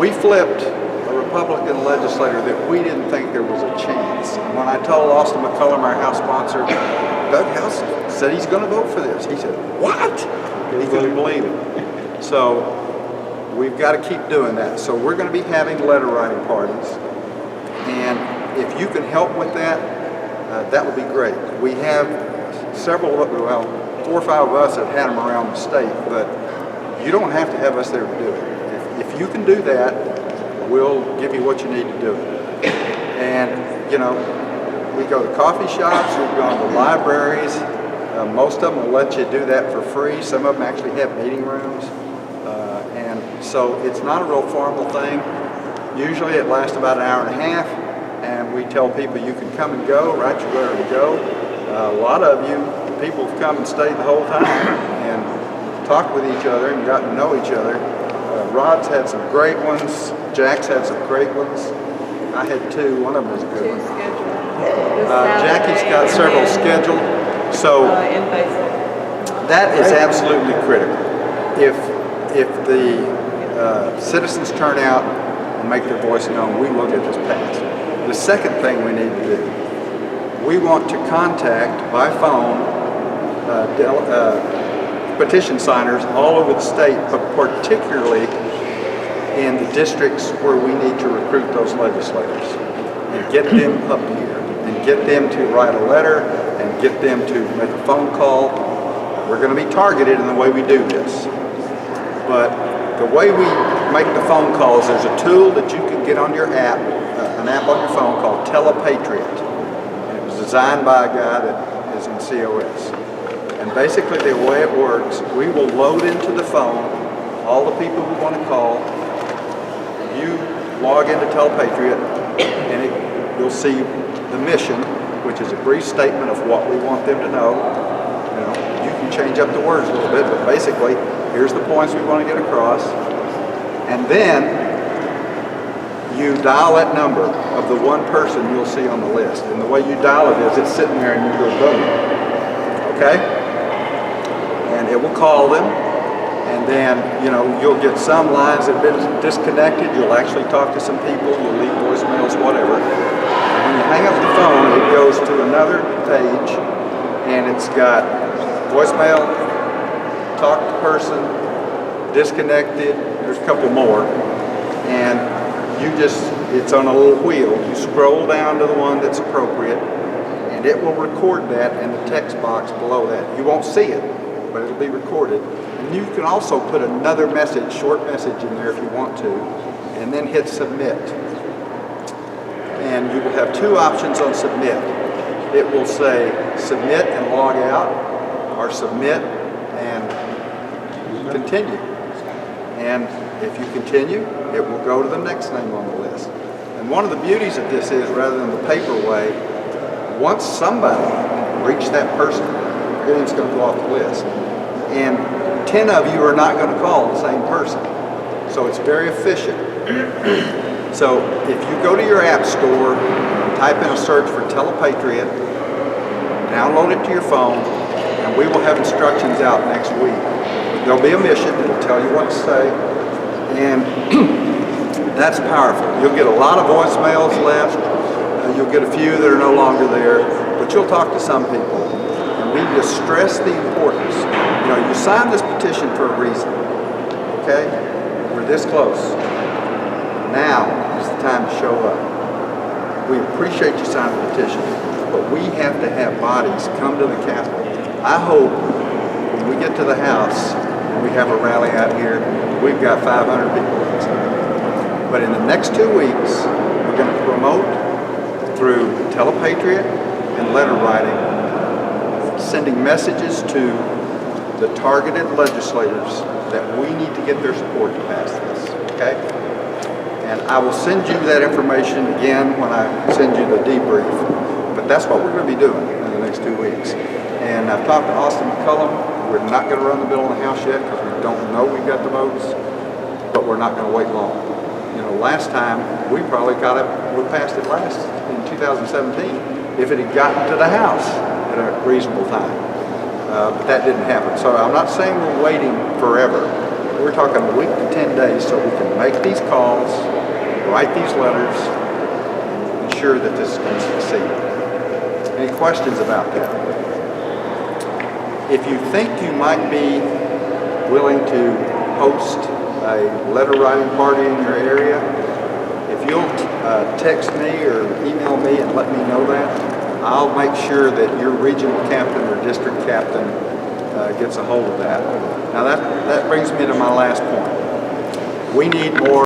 We flipped a Republican legislator that we didn't think there was a chance. When I told Austin McCullum, our House sponsor, Doug House said he's going to vote for this. He said, what? He couldn't believe it. So we've got to keep doing that. So we're going to be having letter writing parties. And if you can help with that, that would be great. We have several, well, 4 or 5 of us have had them around the state, but you don't have to have us there to do it. If you can do that, we'll give you what you need to do. And, you know, we go to coffee shops, we've gone to libraries. Most of them will let you do that for free. Some of them actually have meeting rooms. And so it's not a real formal thing. Usually it lasts about an hour and a half, and we tell people you can come and go, write your letter to go. A lot of you, people have come and stayed the whole time and talked with each other and gotten to know each other. Rod's had some great ones. Jack's had some great ones. I had 2. One of them was a good one. Jackie's got several scheduled. So that is absolutely critical. If the citizens turn out and make their voice known, we will get this passed. The second thing we need to do, we want to contact by phone petition signers all over the state, but particularly in the districts where we need to recruit those legislators and get them up here and get them to write a letter and get them to make a phone call. We're going to be targeted in the way we do this. But the way we make the phone calls, there's a tool that you can get on your app, an app on your phone called Telepatriot. And it was designed by a guy that is in COS. And basically the way it works, we will load into the phone all the people we want to call. You log into Telepatriot and you'll see the mission, which is a brief statement of what we want them to know. You know, you can change up the words a little bit, but basically, here's the points we want to get across. And then you dial that number of the one person you'll see on the list. And the way you dial it is it's sitting there and you go boom. Okay? And it will call them. And then, you know, you'll get some lines that have been disconnected. You'll actually talk to some people. You'll leave voicemails, whatever. And when you hang up the phone, it goes to another page. And it's got voicemail, talk to person, disconnected, there's a couple more, and it's on a little wheel. You scroll down to the one that's appropriate, and it will record that in the text box below that. You won't see it, but it'll be recorded. And you can also put another message, short message in there if you want to, and then hit submit. And you will have 2 options on submit. It will say submit and log out, or submit and continue. And if you continue, it will go to the next name on the list. And one of the beauties of this is, rather than the paper way, once somebody reached that person, your name's going to go off the list. And 10 of you are not going to call the same person. So it's very efficient. So if you go to your app store, type in a search for Telepatriot, download it to your phone, and we will have instructions out next week. There'll be a mission, it'll tell you what to say, and that's powerful. You'll get a lot of voicemails left, you'll get a few that are no longer there, but you'll talk to some people. And we just stress the importance. You know, you signed this petition for a reason, okay? We're this close. Now is the time to show up. We appreciate you signing the petition, but we have to have bodies come to the Capitol. I hope when we get to the House, and we have a rally out here, we've got 500 people outside. But in the next 2 weeks, we're going to promote through Telepatriot and letter writing, sending messages to the targeted legislators that we need to get their support to pass this, okay? And I will send you that information again when I send you the debrief. But that's what we're going to be doing in the next 2 weeks. And I've talked to Austin McCullum. We're not going to run the bill in the House yet because we don't know we've got the votes, but we're not going to wait long. You know, last time we probably got it, we passed it last in 2017 if it had gotten to the House at a reasonable time. But that didn't happen. So I'm not saying we're waiting forever, we're talking a week to 10 days so we can make these calls, write these letters, and ensure that this is going to succeed. Any questions about that? If you think you might be willing to host a letter writing party in your area, if you'll text me or email me and let me know that, I'll make sure that your regional captain or district captain gets a hold of that. Now that brings me to my last point. We need more